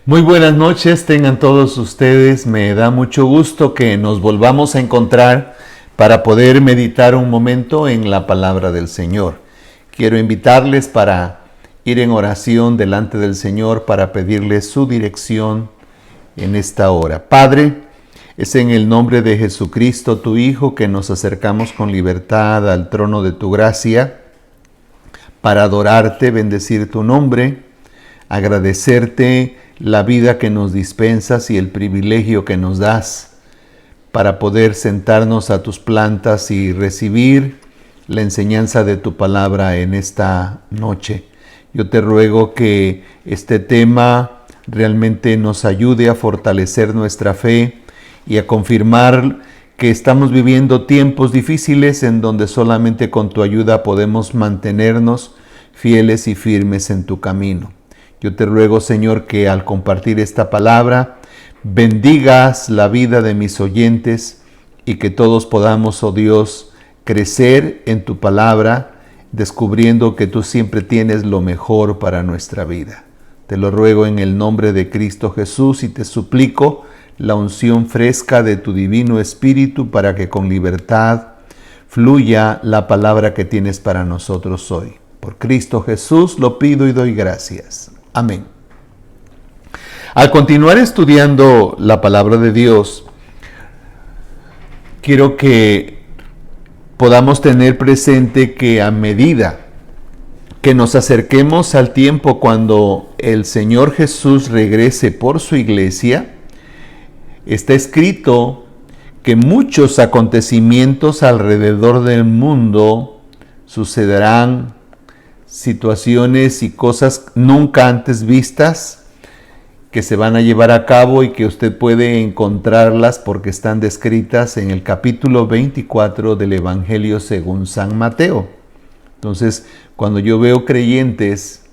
Muy buenas noches, tengan todos ustedes. Me da mucho gusto que nos volvamos a encontrar para poder meditar un momento en la palabra del Señor. Quiero invitarles para ir en oración delante del Señor para pedirle su dirección en esta hora. Padre, es en el nombre de Jesucristo, tu Hijo, que nos acercamos con libertad al trono de tu gracia para adorarte, bendecir tu nombre, agradecerte la vida que nos dispensas y el privilegio que nos das para poder sentarnos a tus plantas y recibir la enseñanza de tu palabra en esta noche. Yo te ruego que este tema realmente nos ayude a fortalecer nuestra fe y a confirmar que estamos viviendo tiempos difíciles en donde solamente con tu ayuda podemos mantenernos fieles y firmes en tu camino. Yo te ruego, Señor, que al compartir esta palabra, bendigas la vida de mis oyentes y que todos podamos, oh Dios, crecer en tu palabra, descubriendo que tú siempre tienes lo mejor para nuestra vida. Te lo ruego en el nombre de Cristo Jesús y te suplico la unción fresca de tu divino Espíritu para que con libertad fluya la palabra que tienes para nosotros hoy. Por Cristo Jesús lo pido y doy gracias. Amén. Al continuar estudiando la palabra de Dios, quiero que podamos tener presente que a medida que nos acerquemos al tiempo cuando el Señor Jesús regrese por su iglesia, está escrito que muchos acontecimientos alrededor del mundo sucederán, situaciones y cosas nunca antes vistas que se van a llevar a cabo y que usted puede encontrarlas porque están descritas en el capítulo 24 del Evangelio según San Mateo. Entonces, cuando yo veo creyentes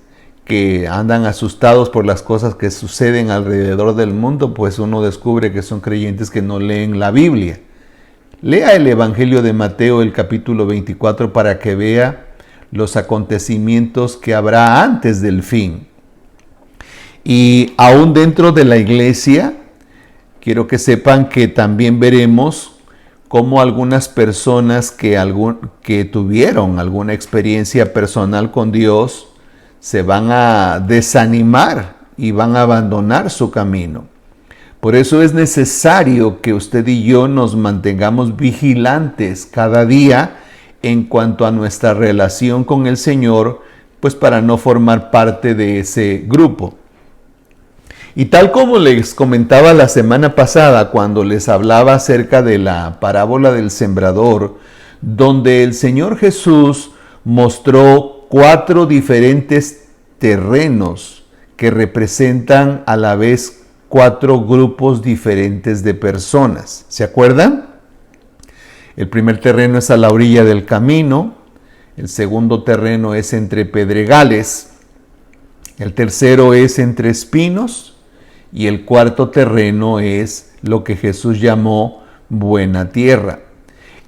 que andan asustados por las cosas que suceden alrededor del mundo, pues uno descubre que son creyentes que no leen la Biblia. Lea el Evangelio de Mateo, el capítulo 24, para que vea los acontecimientos que habrá antes del fin. Y aún dentro de la iglesia, quiero que sepan que también veremos cómo algunas personas que tuvieron alguna experiencia personal con Dios se van a desanimar y van a abandonar su camino. Por eso es necesario que usted y yo nos mantengamos vigilantes cada día en cuanto a nuestra relación con el Señor, pues para no formar parte de ese grupo. Y tal como les comentaba la semana pasada cuando les hablaba acerca de la parábola del sembrador, donde el Señor Jesús mostró 4 diferentes terrenos que representan a la vez 4 grupos diferentes de personas. ¿Se acuerdan? El primer terreno es a la orilla del camino, el segundo terreno es entre pedregales, el tercero es entre espinos y el cuarto terreno es lo que Jesús llamó buena tierra.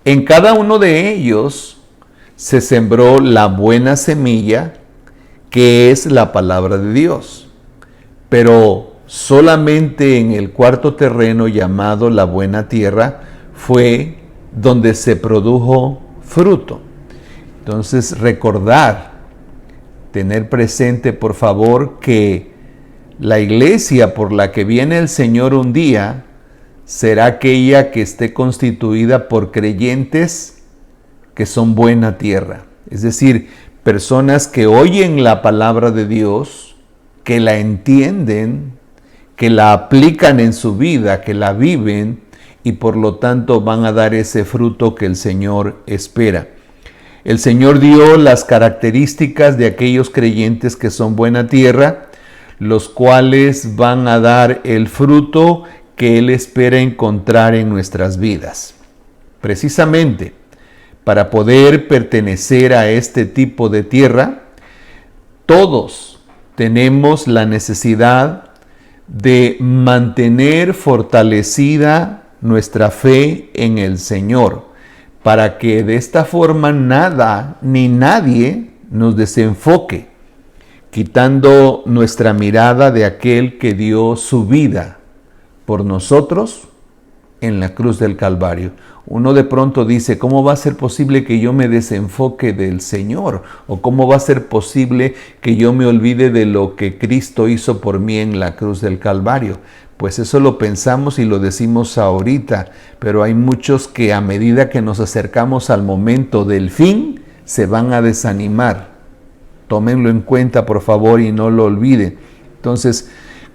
En cada uno de ellos se sembró la buena semilla, que es la palabra de Dios, pero solamente en el cuarto terreno llamado la buena tierra fue donde se produjo fruto. Entonces recordar, tener presente por favor que la iglesia por la que viene el Señor un día será aquella que esté constituida por creyentes que son buena tierra. Es decir, personas que oyen la palabra de Dios, que la entienden, que la aplican en su vida, que la viven, y por lo tanto van a dar ese fruto que el Señor espera. El Señor dio las características de aquellos creyentes que son buena tierra, los cuales van a dar el fruto que Él espera encontrar en nuestras vidas. Precisamente, para poder pertenecer a este tipo de tierra, todos tenemos la necesidad de mantener fortalecida nuestra fe en el Señor, para que de esta forma nada ni nadie nos desenfoque. quitando nuestra mirada de aquel que dio su vida por nosotros en la cruz del Calvario. Uno de pronto dice, ¿cómo va a ser posible que yo me desenfoque del Señor? ¿O cómo va a ser posible que yo me olvide de lo que Cristo hizo por mí en la cruz del Calvario? Pues eso lo pensamos y lo decimos ahorita, pero hay muchos que a medida que nos acercamos al momento del fin, se van a desanimar. Tómenlo en cuenta, por favor, y no lo olviden. Entonces,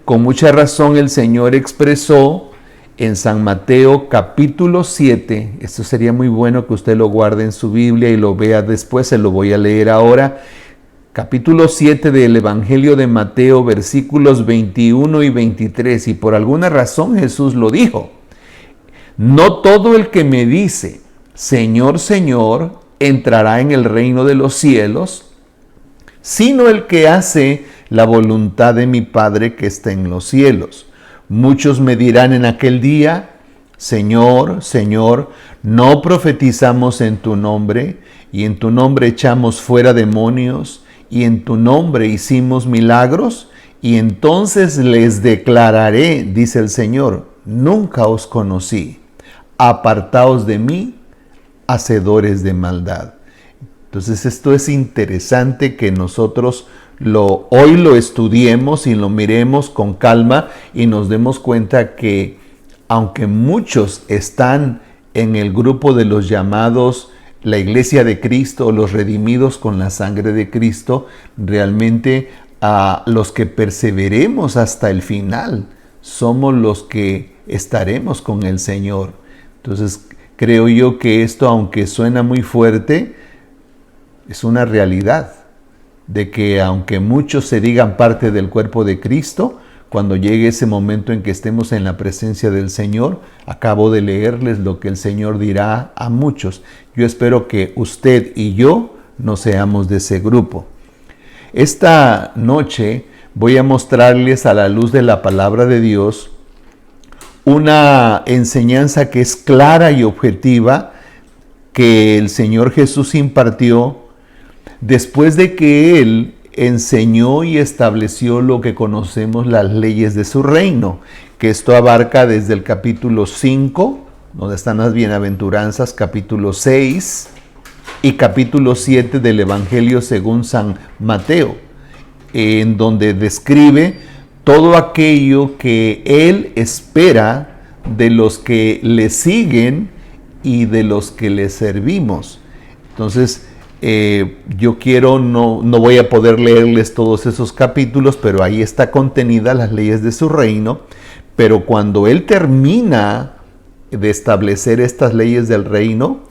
con mucha razón el Señor expresó en San Mateo capítulo 7, esto sería muy bueno que usted lo guarde en su Biblia y lo vea después, se lo voy a leer ahora. Capítulo 7 del Evangelio de Mateo, versículos 21 y 23, y por alguna razón Jesús lo dijo. No todo el que me dice, Señor, Señor, entrará en el reino de los cielos, sino el que hace la voluntad de mi Padre que está en los cielos. Muchos me dirán en aquel día, Señor, Señor, ¿no profetizamos en tu nombre? Y en tu nombre echamos fuera demonios, y en tu nombre hicimos milagros. Y entonces les declararé, dice el Señor, nunca os conocí. Apartaos de mí, hacedores de maldad. Entonces esto es interesante que nosotros hoy lo estudiemos y lo miremos con calma y nos demos cuenta que aunque muchos están en el grupo de los llamados la Iglesia de Cristo, los redimidos con la sangre de Cristo, realmente los que perseveremos hasta el final somos los que estaremos con el Señor. Entonces creo yo que esto, aunque suena muy fuerte, es una realidad, de que aunque muchos se digan parte del cuerpo de Cristo, cuando llegue ese momento en que estemos en la presencia del Señor, acabo de leerles lo que el Señor dirá a muchos. Yo espero que usted y yo no seamos de ese grupo. Esta noche voy a mostrarles a la luz de la palabra de Dios una enseñanza que es clara y objetiva que el Señor Jesús impartió después de que Él enseñó y estableció lo que conocemos las leyes de su reino, que esto abarca desde el capítulo 5, donde están las bienaventuranzas, capítulo 6 y capítulo 7 del Evangelio según San Mateo, en donde describe todo aquello que Él espera de los que le siguen y de los que le servimos. Entonces, yo quiero, no voy a poder leerles todos esos capítulos, pero ahí está contenida las leyes de su reino. Pero cuando Él termina de establecer estas leyes del reino,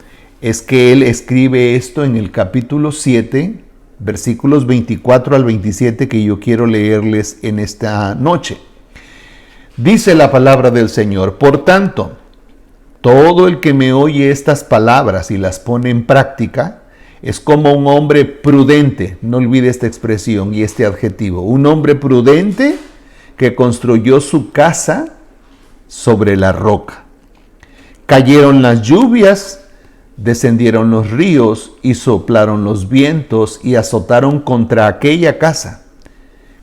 es que Él escribe esto en el capítulo 7, versículos 24 al 27, que yo quiero leerles en esta noche. Dice la palabra del Señor: por tanto, todo el que me oye estas palabras y las pone en práctica, es como un hombre prudente, no olvide esta expresión y este adjetivo, un hombre prudente que construyó su casa sobre la roca. Cayeron las lluvias, descendieron los ríos y soplaron los vientos y azotaron contra aquella casa.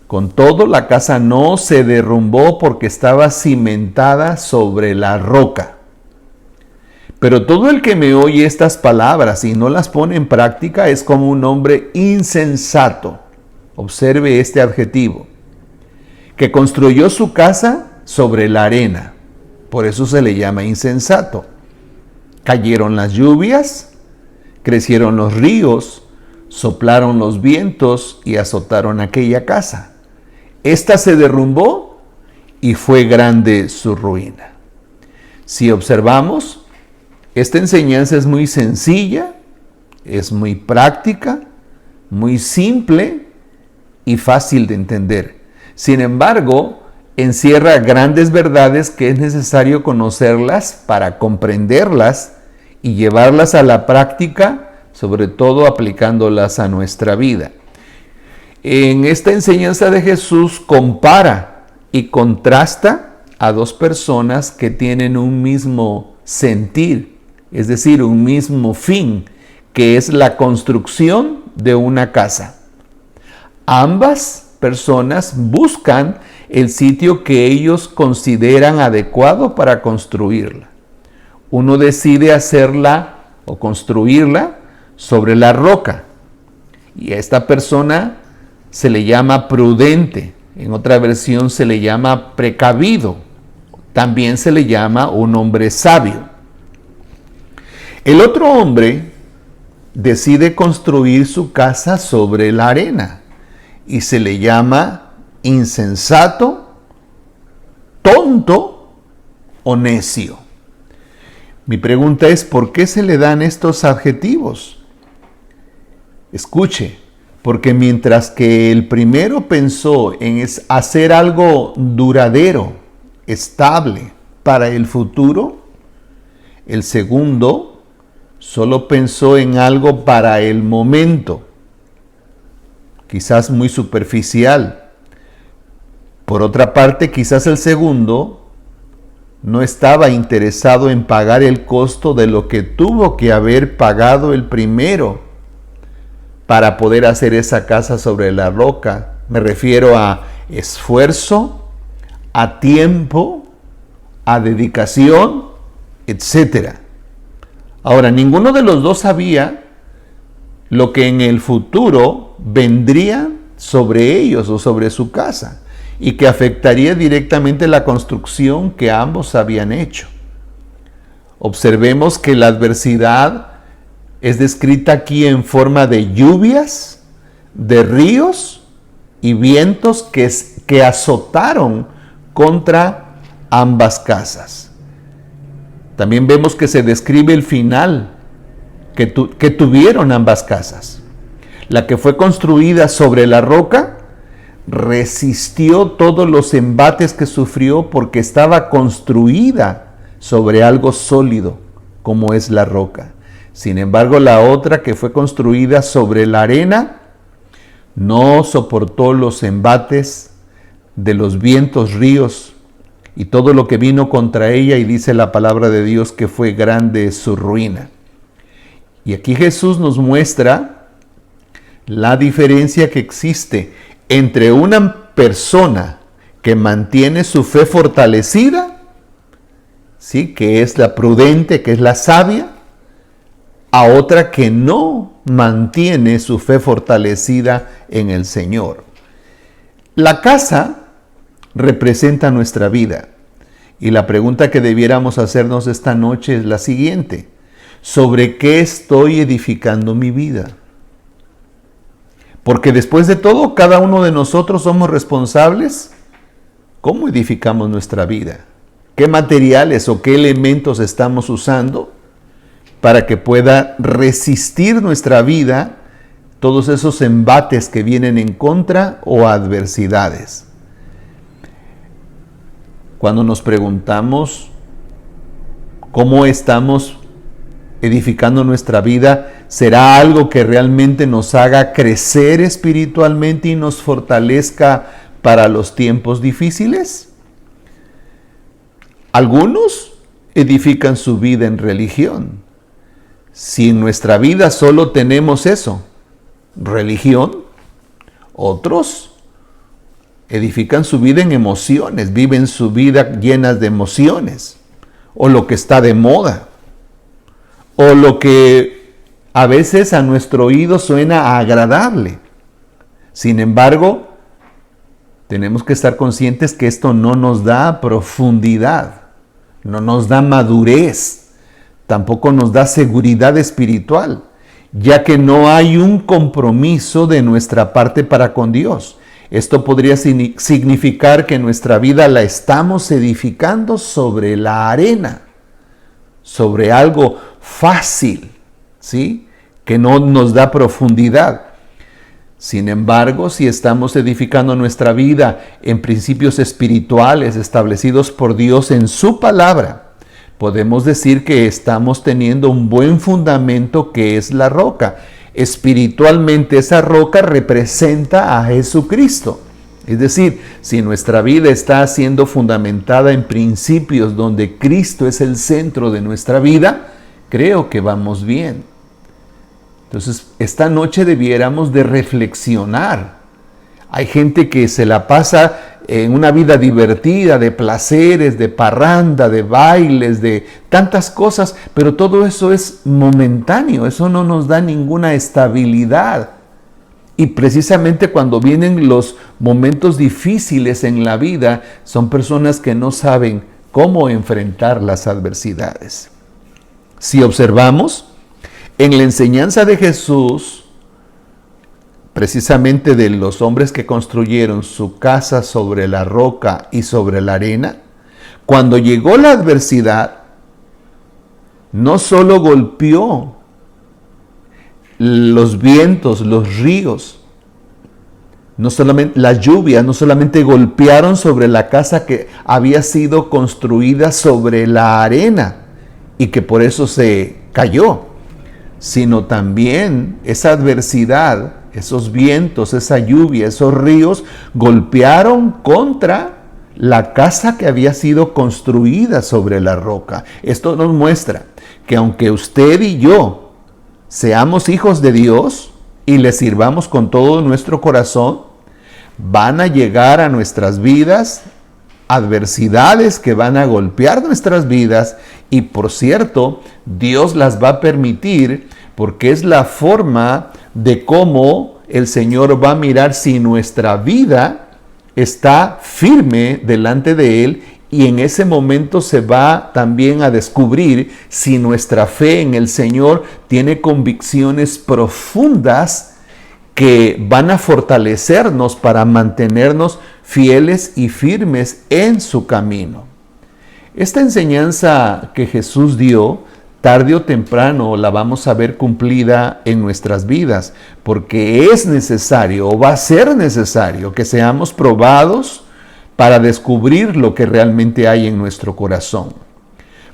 Con todo, la casa no se derrumbó porque estaba cimentada sobre la roca. Pero todo el que me oye estas palabras y no las pone en práctica es como un hombre insensato. Observe este adjetivo. Que construyó su casa sobre la arena. Por eso se le llama insensato. Cayeron las lluvias, crecieron los ríos, soplaron los vientos y azotaron aquella casa. Esta se derrumbó y fue grande su ruina. Si observamos, esta enseñanza es muy sencilla, es muy práctica, muy simple y fácil de entender. Sin embargo, encierra grandes verdades que es necesario conocerlas para comprenderlas y llevarlas a la práctica, sobre todo aplicándolas a nuestra vida. En esta enseñanza de Jesús compara y contrasta a dos personas que tienen un mismo sentir, es decir, un mismo fin, que es la construcción de una casa. Ambas personas buscan el sitio que ellos consideran adecuado para construirla. Uno decide hacerla o construirla sobre la roca, y a esta persona se le llama prudente. En otra versión se le llama precavido. También se le llama un hombre sabio. El otro hombre decide construir su casa sobre la arena y se le llama insensato, tonto o necio. Mi pregunta es, ¿por qué se le dan estos adjetivos? Escuche, porque mientras que el primero pensó en hacer algo duradero, estable para el futuro, el segundo solo pensó en algo para el momento, quizás muy superficial. Por otra parte, quizás el segundo no estaba interesado en pagar el costo de lo que tuvo que haber pagado el primero para poder hacer esa casa sobre la roca. Me refiero a esfuerzo, a tiempo, a dedicación, etc. Ahora, ninguno de los dos sabía lo que en el futuro vendría sobre ellos o sobre su casa, y que afectaría directamente la construcción que ambos habían hecho. Observemos que la adversidad es descrita aquí en forma de lluvias, de ríos y vientos que azotaron contra ambas casas. También vemos que se describe el final que tuvieron ambas casas. La que fue construida sobre la roca resistió todos los embates que sufrió porque estaba construida sobre algo sólido como es la roca. Sin embargo, la otra, que fue construida sobre la arena, no soportó los embates de los vientos, ríos y todo lo que vino contra ella, y dice la palabra de Dios que fue grande su ruina. Y aquí Jesús nos muestra la diferencia que existe entre una persona que mantiene su fe fortalecida, ¿sí?, que es la prudente, que es la sabia, a otra que no mantiene su fe fortalecida en el Señor. La casa representa nuestra vida, y la pregunta que debiéramos hacernos esta noche es la siguiente: ¿sobre qué estoy edificando mi vida? Porque después de todo, cada uno de nosotros somos responsables. ¿Cómo edificamos nuestra vida? ¿Qué materiales o qué elementos estamos usando para que pueda resistir nuestra vida todos esos embates que vienen en contra o adversidades? Cuando nos preguntamos cómo estamos edificando nuestra vida, ¿será algo que realmente nos haga crecer espiritualmente y nos fortalezca para los tiempos difíciles? Algunos edifican su vida en religión. Si en nuestra vida solo tenemos eso, religión, otros edifican su vida en emociones, viven su vida llenas de emociones, o lo que está de moda, o lo que a veces a nuestro oído suena agradable. Sin embargo, tenemos que estar conscientes que esto no nos da profundidad, no nos da madurez, tampoco nos da seguridad espiritual, ya que no hay un compromiso de nuestra parte para con Dios. Esto podría significar que nuestra vida la estamos edificando sobre la arena, sobre algo fácil, ¿sí?, que no nos da profundidad. Sin embargo, si estamos edificando nuestra vida en principios espirituales establecidos por Dios en su palabra, podemos decir que estamos teniendo un buen fundamento, que es la roca. Espiritualmente, esa roca representa a Jesucristo. Es decir, si nuestra vida está siendo fundamentada en principios donde Cristo es el centro de nuestra vida, creo que vamos bien. Entonces, esta noche debiéramos de reflexionar Hay gente que se la pasa en una vida divertida, de placeres, de parranda, de bailes, de tantas cosas, pero todo eso es momentáneo, eso no nos da ninguna estabilidad. Y precisamente cuando vienen los momentos difíciles en la vida, son personas que no saben cómo enfrentar las adversidades. Si observamos, en la enseñanza de Jesús, precisamente de los hombres que construyeron su casa sobre la roca y sobre la arena, cuando llegó la adversidad, no solo golpeó los vientos, los ríos, no solamente la lluvia, no solamente golpearon sobre la casa que había sido construida sobre la arena y que por eso se cayó, sino también esa adversidad, esos vientos, esa lluvia, esos ríos golpearon contra la casa que había sido construida sobre la roca. Esto nos muestra que aunque usted y yo seamos hijos de Dios y le sirvamos con todo nuestro corazón, van a llegar a nuestras vidas adversidades que van a golpear nuestras vidas y por cierto, Dios las va a permitir porque es la forma de cómo el Señor va a mirar si nuestra vida está firme delante de Él y en ese momento se va también a descubrir si nuestra fe en el Señor tiene convicciones profundas que van a fortalecernos para mantenernos fieles y firmes en su camino. Esta enseñanza que Jesús dio, tarde o temprano la vamos a ver cumplida en nuestras vidas, porque es necesario o va a ser necesario que seamos probados para descubrir lo que realmente hay en nuestro corazón.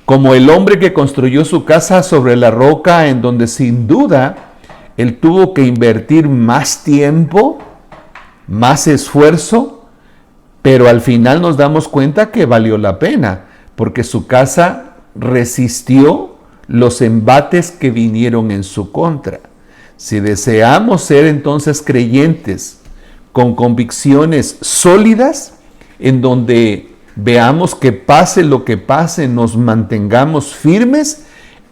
Como el hombre que construyó su casa sobre la roca, en donde sin duda él tuvo que invertir más tiempo, más esfuerzo, pero al final nos damos cuenta que valió la pena, porque su casa resistió los embates que vinieron en su contra. Si deseamos ser entonces creyentes con convicciones sólidas, en donde veamos que pase lo que pase, nos mantengamos firmes,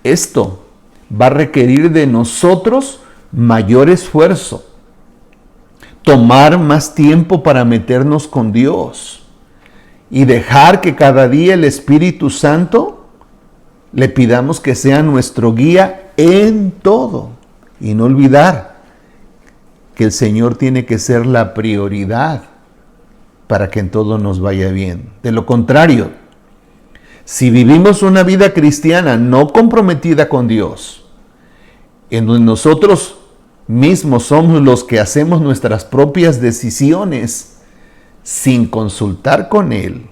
esto va a requerir de nosotros mayor esfuerzo, tomar más tiempo para meternos con Dios y dejar que cada día el Espíritu Santo le pidamos que sea nuestro guía en todo y no olvidar que el Señor tiene que ser la prioridad para que en todo nos vaya bien. De lo contrario, si vivimos una vida cristiana no comprometida con Dios, en donde nosotros mismos somos los que hacemos nuestras propias decisiones sin consultar con Él,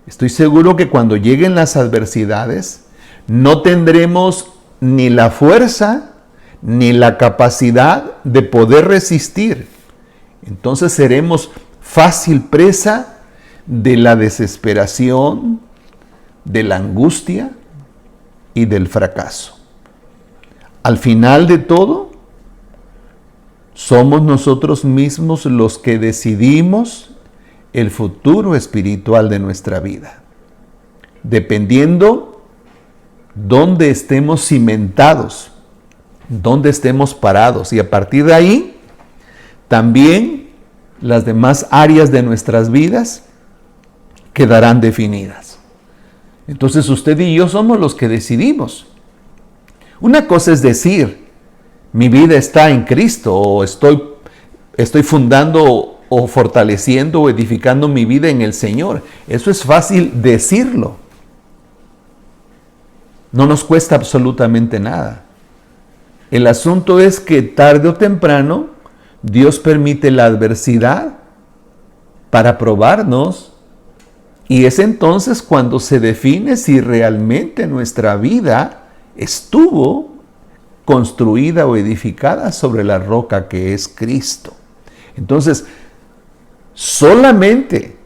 estoy seguro que cuando lleguen las adversidades no tendremos ni la fuerza ni la capacidad de poder resistir. Entonces seremos fácil presa de la desesperación, de la angustia y del fracaso. Al final de todo, somos nosotros mismos los que decidimos el futuro espiritual de nuestra vida, dependiendo dónde estemos cimentados, dónde estemos parados, y a partir de ahí, también las demás áreas de nuestras vidas quedarán definidas. Entonces usted y yo somos los que decidimos. Una cosa es decir, mi vida está en Cristo, o estoy fundando o fortaleciendo o edificando mi vida en el Señor. Eso es fácil decirlo. No nos cuesta absolutamente nada. El asunto es que tarde o temprano Dios permite la adversidad para probarnos, y es entonces cuando se define si realmente nuestra vida estuvo construida o edificada sobre la roca que es Cristo. Entonces, solamente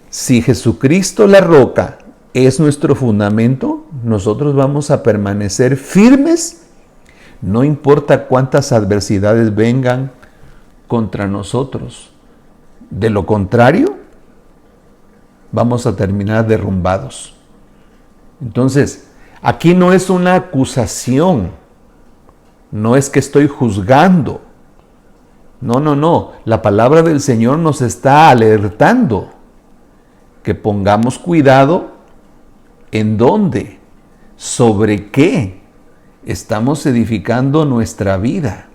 si Jesucristo la roca es nuestro fundamento, nosotros vamos a permanecer firmes, no importa cuántas adversidades vengan contra nosotros. De lo contrario, vamos a terminar derrumbados. Entonces, aquí no es una acusación, no es que estoy juzgando. No. La palabra del Señor nos está alertando que pongamos cuidado en dónde, sobre qué estamos edificando nuestra vida.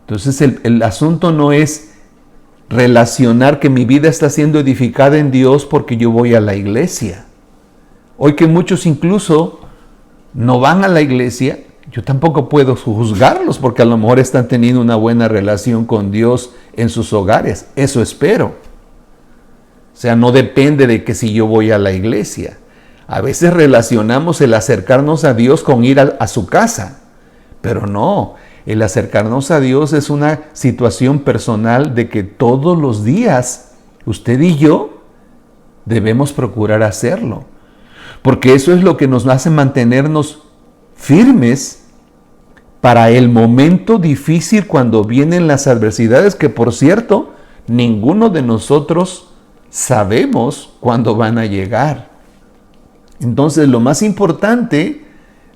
Entonces el asunto no es relacionar que mi vida está siendo edificada en Dios porque yo voy a la iglesia. Hoy que muchos incluso no van a la iglesia, yo tampoco puedo juzgarlos porque a lo mejor están teniendo una buena relación con Dios en sus hogares. Eso espero. O sea, no depende de que si yo voy a la iglesia. A veces relacionamos el acercarnos a Dios con ir a su casa, pero no. El acercarnos a Dios es una situación personal de que todos los días usted y yo debemos procurar hacerlo. Porque eso es lo que nos hace mantenernos firmes para el momento difícil cuando vienen las adversidades, que por cierto, ninguno de nosotros sabemos cuándo van a llegar. Entonces, lo más importante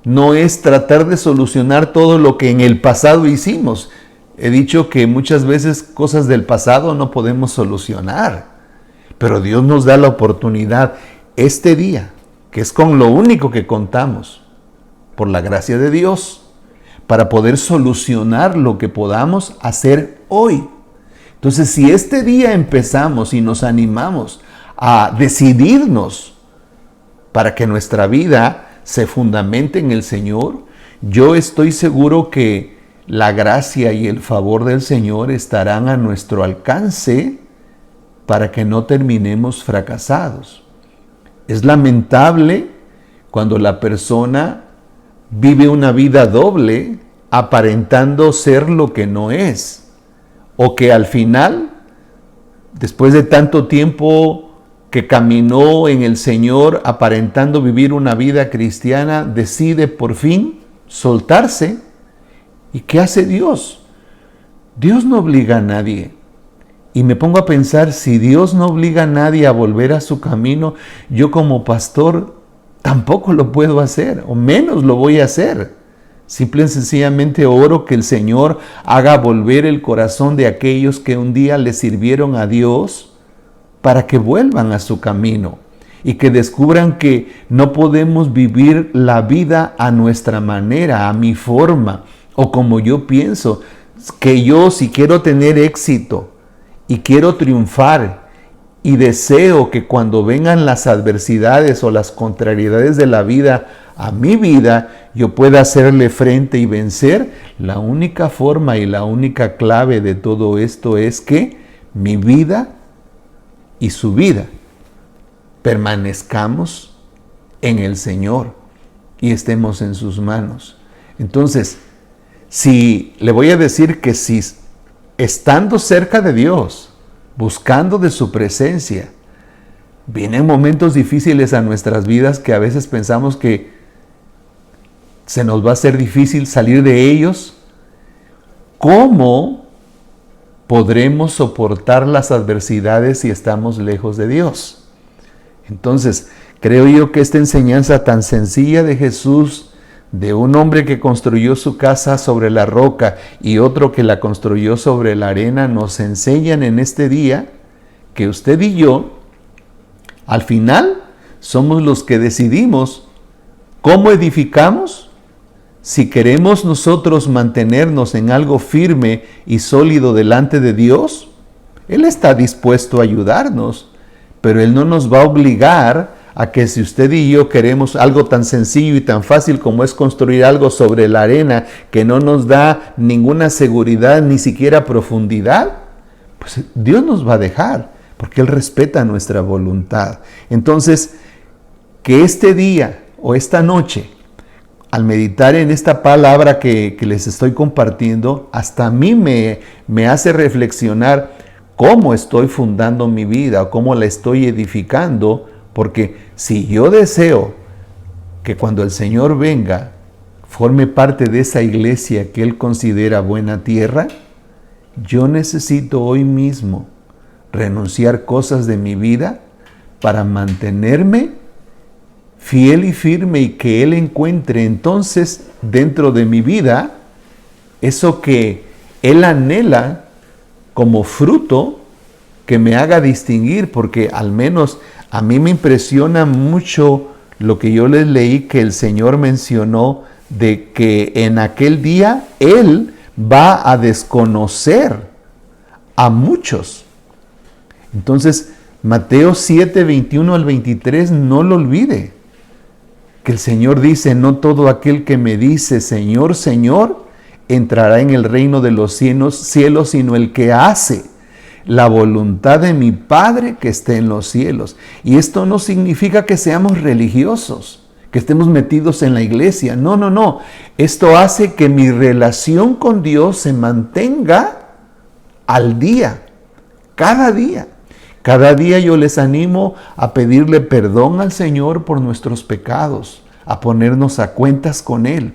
no es tratar de solucionar todo lo que en el pasado hicimos. He dicho que muchas veces cosas del pasado no podemos solucionar, pero Dios nos da la oportunidad este día, que es con lo único que contamos, por la gracia de Dios, para poder solucionar lo que podamos hacer hoy. Entonces, si este día empezamos y nos animamos a decidirnos para que nuestra vida se fundamente en el Señor, yo estoy seguro que la gracia y el favor del Señor estarán a nuestro alcance para que no terminemos fracasados. Es lamentable cuando la persona vive una vida doble aparentando ser lo que no es, o que al final, después de tanto tiempo que caminó en el Señor aparentando vivir una vida cristiana, decide por fin soltarse. ¿Y qué hace Dios? Dios no obliga a nadie. Y me pongo a pensar, si Dios no obliga a nadie a volver a su camino, yo como pastor tampoco lo puedo hacer, o menos lo voy a hacer. Simple y sencillamente oro que el Señor haga volver el corazón de aquellos que un día le sirvieron a Dios, para que vuelvan a su camino y que descubran que no podemos vivir la vida a nuestra manera, a mi forma, o como yo pienso, que yo si quiero tener éxito y quiero triunfar y deseo que cuando vengan las adversidades o las contrariedades de la vida a mi vida, yo pueda hacerle frente y vencer, la única forma y la única clave de todo esto es que mi vida y su vida permanezcamos en el Señor y estemos en sus manos. Entonces, si le voy a decir que si estando cerca de Dios, buscando de su presencia, vienen momentos difíciles a nuestras vidas que a veces pensamos que se nos va a hacer difícil salir de ellos, ¿cómo podremos soportar las adversidades si estamos lejos de Dios? Entonces, creo yo que esta enseñanza tan sencilla de Jesús, de un hombre que construyó su casa sobre la roca y otro que la construyó sobre la arena, nos enseñan en este día que usted y yo, al final, somos los que decidimos cómo edificamos. Si queremos nosotros mantenernos en algo firme y sólido delante de Dios, Él está dispuesto a ayudarnos, pero Él no nos va a obligar a que si usted y yo queremos algo tan sencillo y tan fácil como es construir algo sobre la arena que no nos da ninguna seguridad, ni siquiera profundidad, pues Dios nos va a dejar, porque Él respeta nuestra voluntad. Entonces, que este día o esta noche, al meditar en esta palabra que les estoy compartiendo, hasta a mí me hace reflexionar cómo estoy fundando mi vida o cómo la estoy edificando, porque si yo deseo que cuando el Señor venga, forme parte de esa iglesia que Él considera buena tierra, yo necesito hoy mismo renunciar cosas de mi vida para mantenerme fiel y firme y que Él encuentre entonces dentro de mi vida eso que Él anhela como fruto que me haga distinguir, porque al menos a mí me impresiona mucho lo que yo les leí que el Señor mencionó de que en aquel día Él va a desconocer a muchos. Entonces, Mateo 7, 21 al 23, no lo olvide, que el Señor dice, no todo aquel que me dice, Señor, Señor, entrará en el reino de los cielos, sino el que hace la voluntad de mi Padre que esté en los cielos. Y esto no significa que seamos religiosos, que estemos metidos en la iglesia. No, no, no. Esto hace que mi relación con Dios se mantenga al día, cada día. Cada día yo les animo a pedirle perdón al Señor por nuestros pecados, a ponernos a cuentas con Él.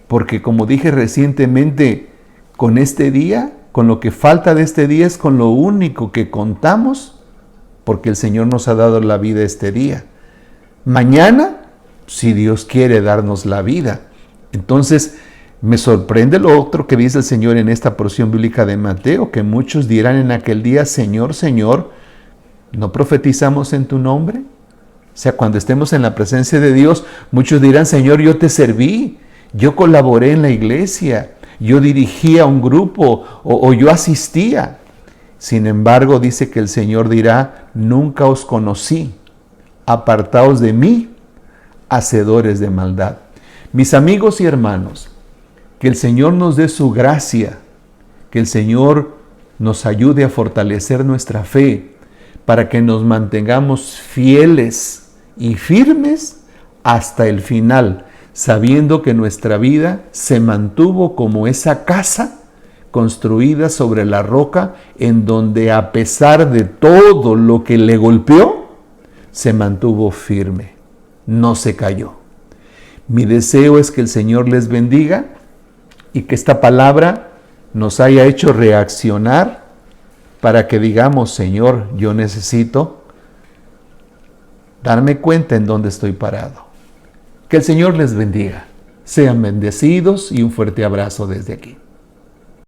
Porque como dije recientemente, con este día, con lo que falta de este día es con lo único que contamos, porque el Señor nos ha dado la vida este día. Mañana, si Dios quiere darnos la vida. Entonces, me sorprende lo otro que dice el Señor en esta porción bíblica de Mateo, que muchos dirán en aquel día, Señor, Señor, ¿no profetizamos en tu nombre? O sea, cuando estemos en la presencia de Dios, muchos dirán, Señor, yo te serví, yo colaboré en la iglesia, yo dirigía un grupo o yo asistía. Sin embargo, dice que el Señor dirá, nunca os conocí, apartaos de mí, hacedores de maldad. Mis amigos y hermanos, que el Señor nos dé su gracia, que el Señor nos ayude a fortalecer nuestra fe, para que nos mantengamos fieles y firmes hasta el final, sabiendo que nuestra vida se mantuvo como esa casa construida sobre la roca, en donde a pesar de todo lo que le golpeó, se mantuvo firme, no se cayó. Mi deseo es que el Señor les bendiga y que esta palabra nos haya hecho reaccionar para que digamos, Señor, yo necesito darme cuenta en dónde estoy parado. Que el Señor les bendiga. Sean bendecidos y un fuerte abrazo desde aquí.